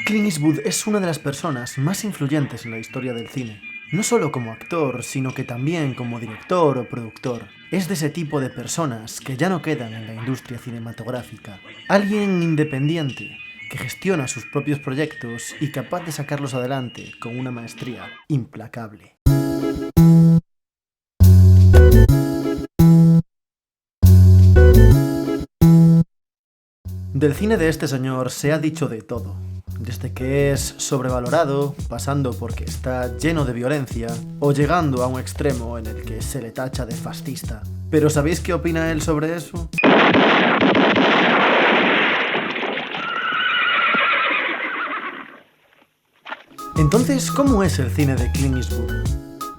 Clint Eastwood es una de las personas más influyentes en la historia del cine. No solo como actor, sino que también como director o productor. Es de ese tipo de personas que ya no quedan en la industria cinematográfica. Alguien independiente, que gestiona sus propios proyectos y capaz de sacarlos adelante con una maestría implacable. Del cine de este señor se ha dicho de todo, desde que es sobrevalorado, pasando porque está lleno de violencia, o llegando a un extremo en el que se le tacha de fascista. ¿Pero sabéis qué opina él sobre eso? Entonces, ¿cómo es el cine de Clint Eastwood?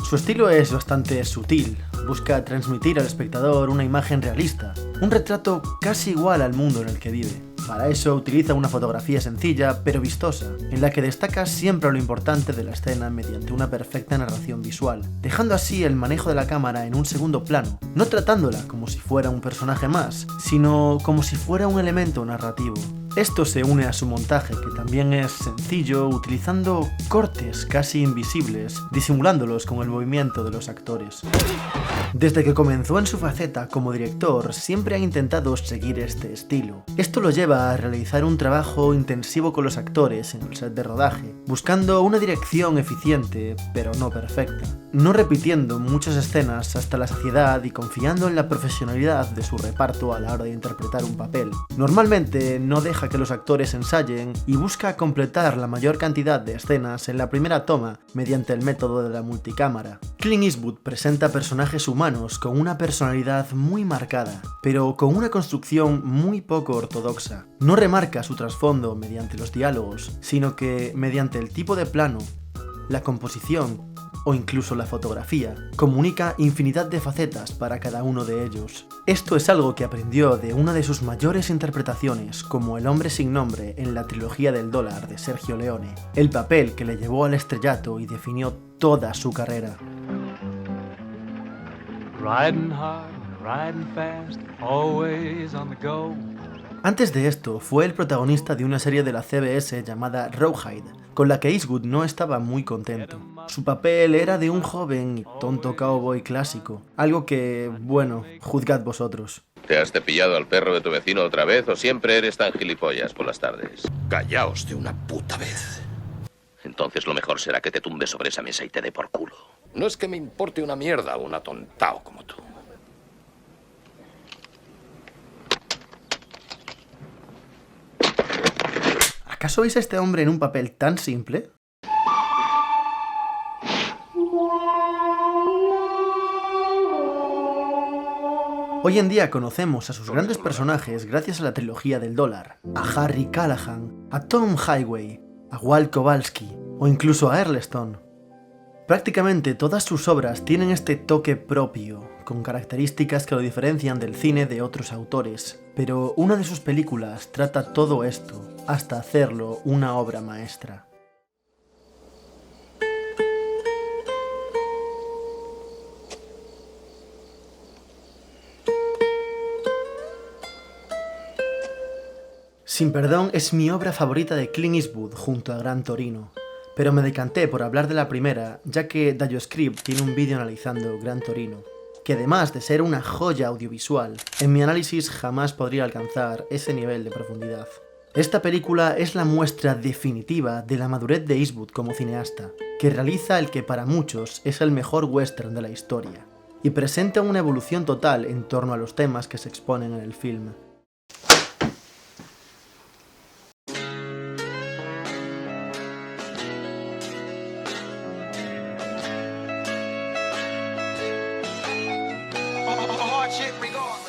Su estilo es bastante sutil, busca transmitir al espectador una imagen realista, un retrato casi igual al mundo en el que vive. Para eso utiliza una fotografía sencilla pero vistosa, en la que destaca siempre lo importante de la escena mediante una perfecta narración visual, dejando así el manejo de la cámara en un segundo plano, no tratándola como si fuera un personaje más, sino como si fuera un elemento narrativo. Esto se une a su montaje, que también es sencillo, utilizando cortes casi invisibles, disimulándolos con el movimiento de los actores. Desde que comenzó en su faceta como director, siempre ha intentado seguir este estilo. Esto lo lleva a realizar un trabajo intensivo con los actores en el set de rodaje, buscando una dirección eficiente, pero no perfecta. No repitiendo muchas escenas hasta la saciedad y confiando en la profesionalidad de su reparto a la hora de interpretar un papel. Normalmente no deja que los actores ensayen y busca completar la mayor cantidad de escenas en la primera toma mediante el método de la multicámara. Clint Eastwood presenta personajes humanos con una personalidad muy marcada, pero con una construcción muy poco ortodoxa. No remarca su trasfondo mediante los diálogos, sino que mediante el tipo de plano, la composición o incluso la fotografía, comunica infinidad de facetas para cada uno de ellos. Esto es algo que aprendió de una de sus mayores interpretaciones como El hombre sin nombre en la trilogía del dólar de Sergio Leone, el papel que le llevó al estrellato y definió toda su carrera. Riding hard, riding fast, always on the go. Antes de esto, fue el protagonista de una serie de la CBS llamada Rawhide, con la que Eastwood no estaba muy contento. Su papel era de un joven y tonto cowboy clásico, algo que, bueno, juzgad vosotros. ¿Te has cepillado al perro de tu vecino otra vez o siempre eres tan gilipollas por las tardes? Callaos de una puta vez. Entonces lo mejor será que te tumbes sobre esa mesa y te dé por culo. No es que me importe una mierda un atontao como tú. ¿Acaso veis a este hombre en un papel tan simple? Hoy en día conocemos a sus grandes personajes gracias a la trilogía del dólar, a Harry Callahan, a Tom Highway, a Walt Kowalski o incluso a Earlston. Prácticamente todas sus obras tienen este toque propio, con características que lo diferencian del cine de otros autores, pero una de sus películas trata todo esto, hasta hacerlo una obra maestra. Sin perdón es mi obra favorita de Clint Eastwood junto a Gran Torino, pero me decanté por hablar de la primera, ya que DalloScript tiene un vídeo analizando Gran Torino, que además de ser una joya audiovisual, en mi análisis jamás podría alcanzar ese nivel de profundidad. Esta película es la muestra definitiva de la madurez de Eastwood como cineasta, que realiza el que para muchos es el mejor western de la historia, y presenta una evolución total en torno a los temas que se exponen en el film.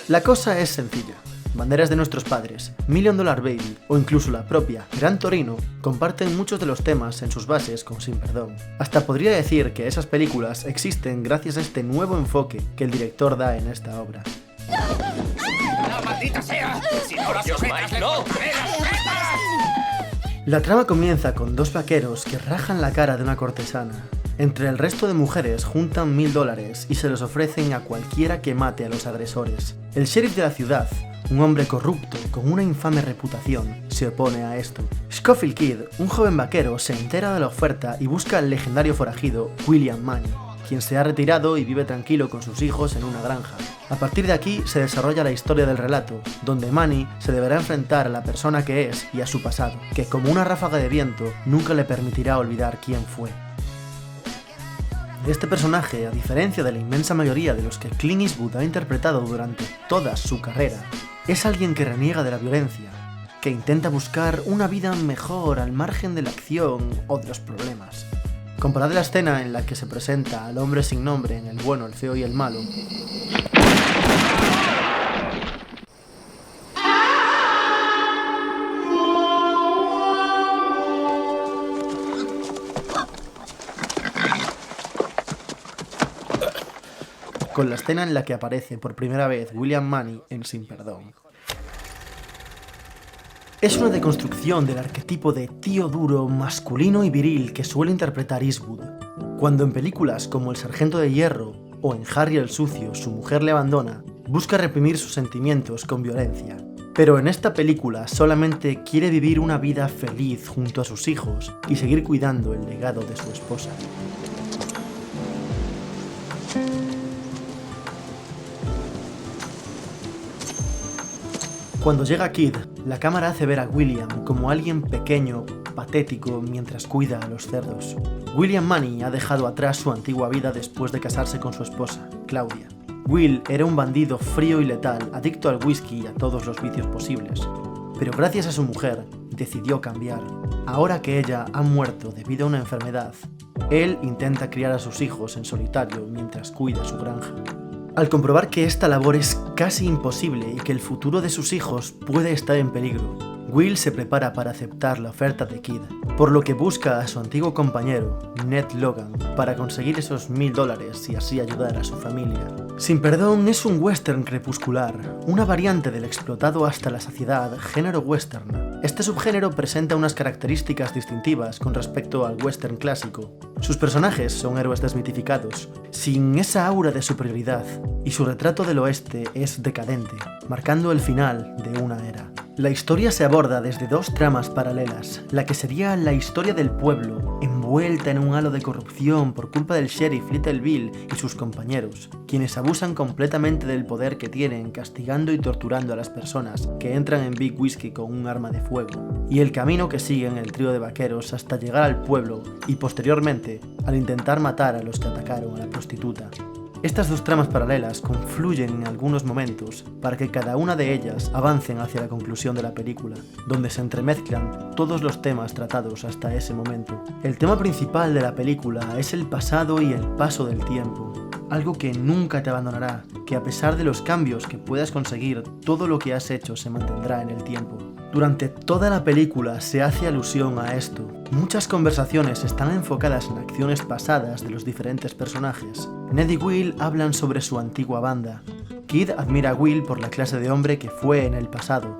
La cosa es sencilla. Banderas de nuestros padres, $1 Million Baby o incluso la propia Gran Torino comparten muchos de los temas en sus bases con Sin Perdón. Hasta podría decir que esas películas existen gracias a este nuevo enfoque que el director da en esta obra. ¡No, maldita sea! ¡Si no las sujetas, no! La trama comienza con dos vaqueros que rajan la cara de una cortesana. Entre el resto de mujeres juntan $1000 y se los ofrecen a cualquiera que mate a los agresores. El sheriff de la ciudad, un hombre corrupto con una infame reputación, se se opone a esto. Schofield Kid, un joven vaquero, se entera de la oferta y busca al legendario forajido William Manny, quien se ha retirado y vive tranquilo con sus hijos en una granja. A partir de aquí se desarrolla la historia del relato, donde Manny se deberá enfrentar a la persona que es y a su pasado, que como una ráfaga de viento nunca le permitirá olvidar quién fue. Este personaje, a diferencia de la inmensa mayoría de los que Clint Eastwood ha interpretado durante toda su carrera, es alguien que reniega de la violencia, que intenta buscar una vida mejor al margen de la acción o de los problemas. Comparad la escena en la que se presenta al hombre sin nombre en El bueno, el feo y el malo, con la escena en la que aparece por primera vez William Manny en Sin Perdón. Es una deconstrucción del arquetipo de tío duro, masculino y viril que suele interpretar Eastwood. Cuando en películas como El Sargento de Hierro o en Harry el Sucio su mujer le abandona, busca reprimir sus sentimientos con violencia. Pero en esta película solamente quiere vivir una vida feliz junto a sus hijos y seguir cuidando el legado de su esposa. Cuando llega Kid, la cámara hace ver a William como alguien pequeño, patético, mientras cuida a los cerdos. William Manny ha dejado atrás su antigua vida después de casarse con su esposa, Claudia. Will era un bandido frío y letal, adicto al whisky y a todos los vicios posibles. Pero gracias a su mujer, decidió cambiar. Ahora que ella ha muerto debido a una enfermedad, él intenta criar a sus hijos en solitario mientras cuida su granja. Al comprobar que esta labor es casi imposible y que el futuro de sus hijos puede estar en peligro, Will se prepara para aceptar la oferta de Kid, por lo que busca a su antiguo compañero, Ned Logan, para conseguir esos $1000 y así ayudar a su familia. Sin Perdón es un western crepuscular, una variante del explotado hasta la saciedad género western. Este subgénero presenta unas características distintivas con respecto al western clásico. Sus personajes son héroes desmitificados, sin esa aura de superioridad, y su retrato del oeste es decadente, marcando el final de una era. La historia se aborda desde dos tramas paralelas, la que sería la historia del pueblo, envuelta en un halo de corrupción por culpa del sheriff Little Bill y sus compañeros, quienes abusan completamente del poder que tienen castigando y torturando a las personas que entran en Big Whiskey con un arma de fuego, y el camino que siguen el trío de vaqueros hasta llegar al pueblo y posteriormente al intentar matar a los que atacaron a la prostituta. Estas dos tramas paralelas confluyen en algunos momentos para que cada una de ellas avancen hacia la conclusión de la película, donde se entremezclan todos los temas tratados hasta ese momento. El tema principal de la película es el pasado y el paso del tiempo, algo que nunca te abandonará, que a pesar de los cambios que puedas conseguir, todo lo que has hecho se mantendrá en el tiempo. Durante toda la película se hace alusión a esto. Muchas conversaciones están enfocadas en acciones pasadas de los diferentes personajes. Ned y Will hablan sobre su antigua banda. Kid admira a Will por la clase de hombre que fue en el pasado.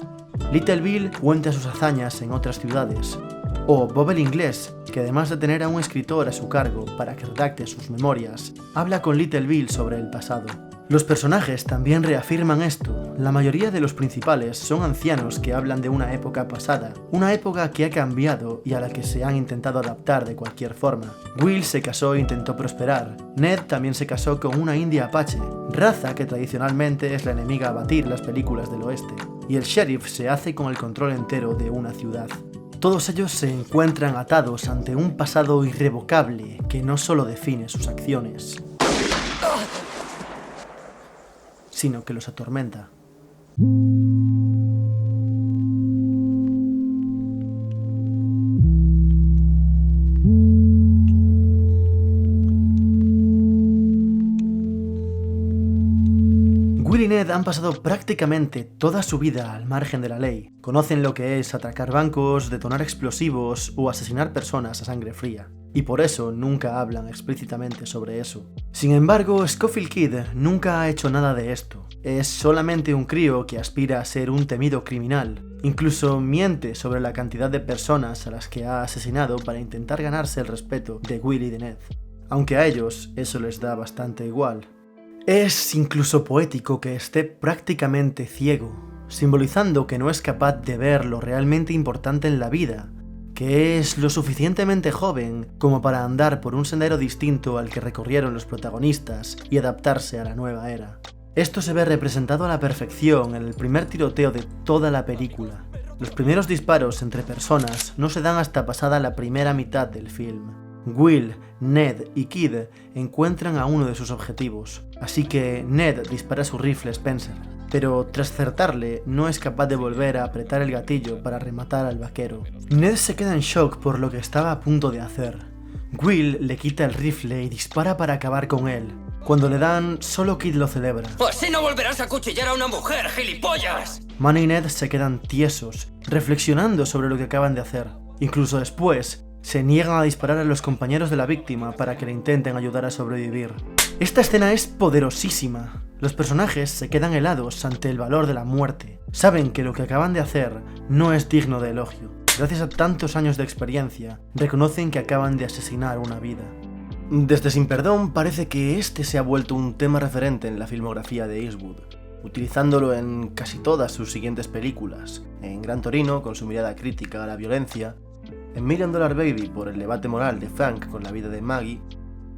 Little Bill cuenta sus hazañas en otras ciudades. O Bob el Inglés, que además de tener a un escritor a su cargo para que redacte sus memorias, habla con Little Bill sobre el pasado. Los personajes también reafirman esto. La mayoría de los principales son ancianos que hablan de una época pasada, una época que ha cambiado y a la que se han intentado adaptar de cualquier forma. Will se casó e intentó prosperar. Ned también se casó con una india apache, raza que tradicionalmente es la enemiga a batir en las películas del oeste. Y el sheriff se hace con el control entero de una ciudad. Todos ellos se encuentran atados ante un pasado irrevocable que no solo define sus acciones, sino que los atormenta. Will y Ned han pasado prácticamente toda su vida al margen de la ley. Conocen lo que es atracar bancos, detonar explosivos o asesinar personas a sangre fría. Y por eso nunca hablan explícitamente sobre eso. Sin embargo, Schofield Kid nunca ha hecho nada de esto. Es solamente un crío que aspira a ser un temido criminal. Incluso miente sobre la cantidad de personas a las que ha asesinado para intentar ganarse el respeto de Will y de Ned. Aunque a ellos eso les da bastante igual. Es incluso poético que esté prácticamente ciego. simbolizando que no es capaz de ver lo realmente importante en la vida, que es lo suficientemente joven como para andar por un sendero distinto al que recorrieron los protagonistas y adaptarse a la nueva era. Esto se ve representado a la perfección en el primer tiroteo de toda la película. Los primeros disparos entre personas no se dan hasta pasada la primera mitad del film. Will, Ned y Kid encuentran a uno de sus objetivos, así que Ned dispara su rifle Spencer, pero tras acertarle no es capaz de volver a apretar el gatillo para rematar al vaquero. Ned se queda en shock por lo que estaba a punto de hacer. Will le quita el rifle y dispara para acabar con él. Cuando le dan, solo Kid lo celebra. ¡Así no volverás a cuchillar a una mujer, gilipollas! Manny y Ned se quedan tiesos, reflexionando sobre lo que acaban de hacer. Incluso después, se niegan a disparar a los compañeros de la víctima para que le intenten ayudar a sobrevivir. Esta escena es poderosísima. Los personajes se quedan helados ante el valor de la muerte. Saben que lo que acaban de hacer no es digno de elogio. Gracias a tantos años de experiencia, reconocen que acaban de asesinar una vida. Desde Sin Perdón parece que este se ha vuelto un tema referente en la filmografía de Eastwood, utilizándolo en casi todas sus siguientes películas, en Gran Torino con su mirada crítica a la violencia, en $1 Million Baby por el debate moral de Frank con la vida de Maggie,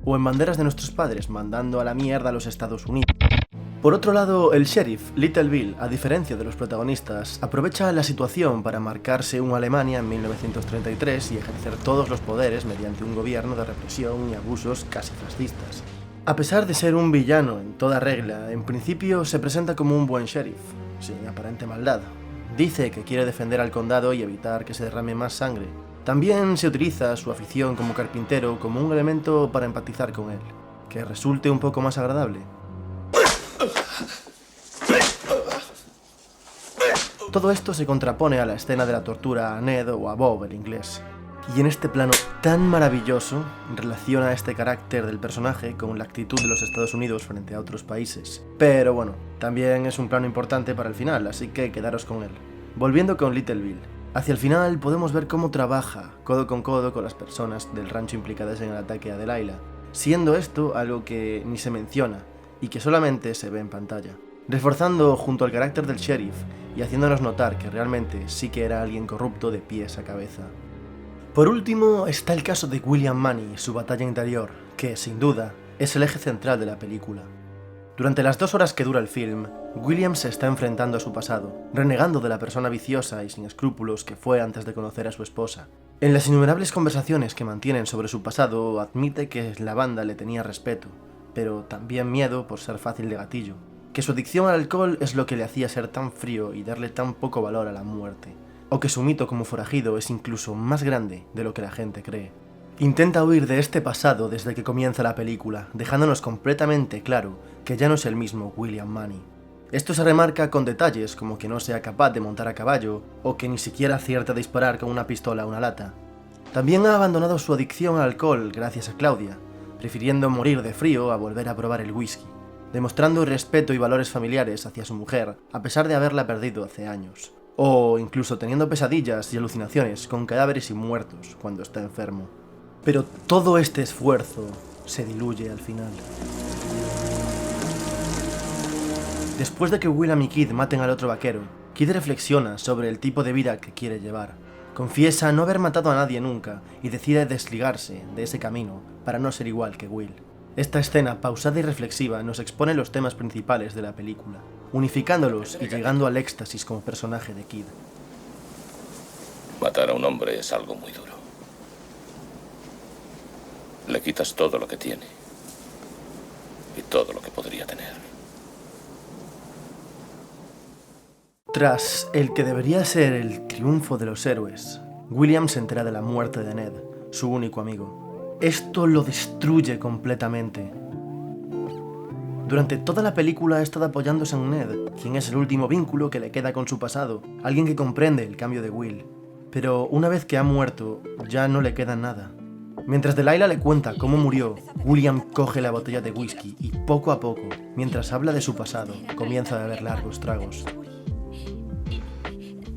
o en Banderas de Nuestros Padres mandando a la mierda a los Estados Unidos. Por otro lado, el sheriff, Little Bill, a diferencia de los protagonistas, aprovecha la situación para marcarse una Alemania en 1933 y ejercer todos los poderes mediante un gobierno de represión y abusos casi fascistas. A pesar de ser un villano en toda regla, en principio se presenta como un buen sheriff, sin aparente maldad. Dice que quiere defender al condado y evitar que se derrame más sangre. También se utiliza su afición como carpintero como un elemento para empatizar con él, que resulte un poco más agradable. Todo esto se contrapone a la escena de la tortura a Ned o a Bob, el inglés. Y en este plano tan maravilloso, relaciona este carácter del personaje con la actitud de los Estados Unidos frente a otros países. Pero bueno, también es un plano importante para el final, así que quedaros con él. Volviendo con Little Bill. Hacia el final podemos ver cómo trabaja codo con las personas del rancho implicadas en el ataque a Delilah, siendo esto algo que ni se menciona y que solamente se ve en pantalla, reforzando junto al carácter del sheriff y haciéndonos notar que realmente sí que era alguien corrupto de pies a cabeza. Por último está el caso de William Manny y su batalla interior, que sin duda es el eje central de la película. Durante las 2 horas que dura el film, William se está enfrentando a su pasado, renegando de la persona viciosa y sin escrúpulos que fue antes de conocer a su esposa. En las innumerables conversaciones que mantienen sobre su pasado, admite que la banda le tenía respeto, pero también miedo por ser fácil de gatillo, que su adicción al alcohol es lo que le hacía ser tan frío y darle tan poco valor a la muerte, o que su mito como forajido es incluso más grande de lo que la gente cree. Intenta huir de este pasado desde que comienza la película, dejándonos completamente claro que ya no es el mismo William Manny. Esto se remarca con detalles como que no sea capaz de montar a caballo, o que ni siquiera acierta a disparar con una pistola a una lata. También ha abandonado su adicción al alcohol gracias a Claudia, prefiriendo morir de frío a volver a probar el whisky, demostrando respeto y valores familiares hacia su mujer a pesar de haberla perdido hace años, o incluso teniendo pesadillas y alucinaciones con cadáveres y muertos cuando está enfermo. Pero todo este esfuerzo se diluye al final. Después de que William y Kid maten al otro vaquero, Kid reflexiona sobre el tipo de vida que quiere llevar. Confiesa no haber matado a nadie nunca y decide desligarse de ese camino para no ser igual que Will. Esta escena pausada y reflexiva nos expone los temas principales de la película, unificándolos y llegando al éxtasis como personaje de Kid. Matar a un hombre es algo muy duro. Le quitas todo lo que tiene y todo lo que podría tener. Tras el que debería ser el triunfo de los héroes, William se entera de la muerte de Ned, su único amigo. Esto lo destruye completamente. Durante toda la película ha estado apoyándose en Ned, quien es el último vínculo que le queda con su pasado, alguien que comprende el cambio de Will. Pero una vez que ha muerto, ya no le queda nada. Mientras Delilah le cuenta cómo murió, William coge la botella de whisky y poco a poco, mientras habla de su pasado, comienza a beber largos tragos.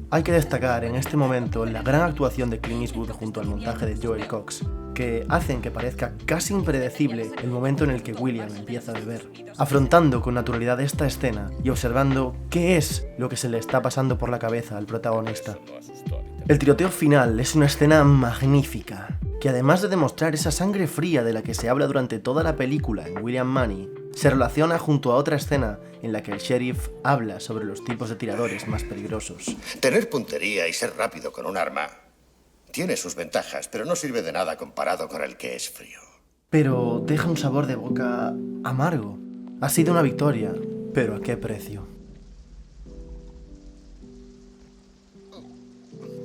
Hay que destacar en este momento la gran actuación de Clint Eastwood junto al montaje de Joel Cox, que hacen que parezca casi impredecible el momento en el que William empieza a beber, afrontando con naturalidad esta escena y observando qué es lo que se le está pasando por la cabeza al protagonista. El tiroteo final es una escena magnífica, que además de demostrar esa sangre fría de la que se habla durante toda la película en William Money, se relaciona junto a otra escena en la que el sheriff habla sobre los tipos de tiradores más peligrosos. Tener puntería y ser rápido con un arma tiene sus ventajas, pero no sirve de nada comparado con el que es frío. Pero deja un sabor de boca amargo. Ha sido una victoria, pero ¿a qué precio?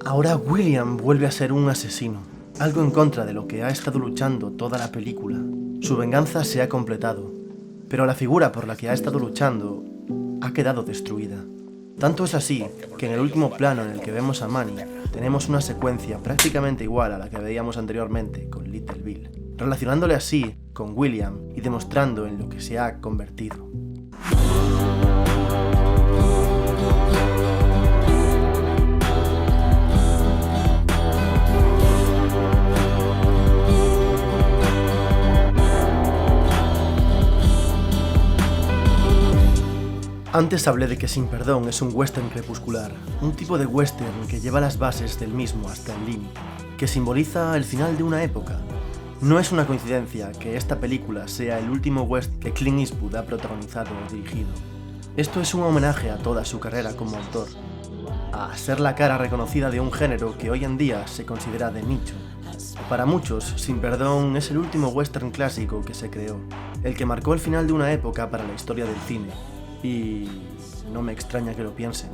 Ahora William vuelve a ser un asesino, algo en contra de lo que ha estado luchando toda la película. Su venganza se ha completado, pero la figura por la que ha estado luchando ha quedado destruida. Tanto es así que en el último plano en el que vemos a Manny tenemos una secuencia prácticamente igual a la que veíamos anteriormente con Little Bill, relacionándole así con William y demostrando en lo que se ha convertido. Antes hablé de que Sin Perdón es un western crepuscular, un tipo de western que lleva las bases del mismo hasta el límite, que simboliza el final de una época. No es una coincidencia que esta película sea el último western que Clint Eastwood ha protagonizado o dirigido. Esto es un homenaje a toda su carrera como autor, a ser la cara reconocida de un género que hoy en día se considera de nicho. Para muchos, Sin Perdón es el último western clásico que se creó, el que marcó el final de una época para la historia del cine. Y no me extraña que lo piensen.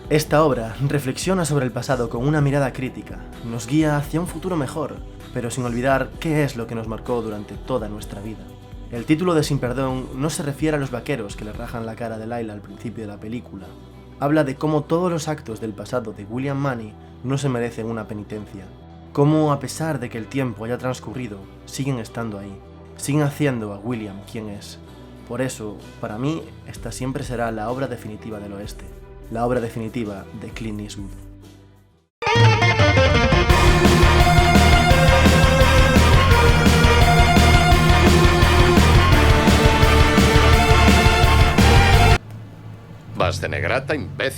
Esta obra reflexiona sobre el pasado con una mirada crítica, nos guía hacia un futuro mejor, pero sin olvidar qué es lo que nos marcó durante toda nuestra vida. El título de Sin Perdón no se refiere a los vaqueros que le rajan la cara de Lila al principio de la película. Habla de cómo todos los actos del pasado de William Money no se merecen una penitencia. Cómo, a pesar de que el tiempo haya transcurrido, siguen estando ahí. Siguen haciendo a William quien es. Por eso, para mí, esta siempre será la obra definitiva del oeste, la obra definitiva de Clint Eastwood. ¿Vas de negrata, imbécil?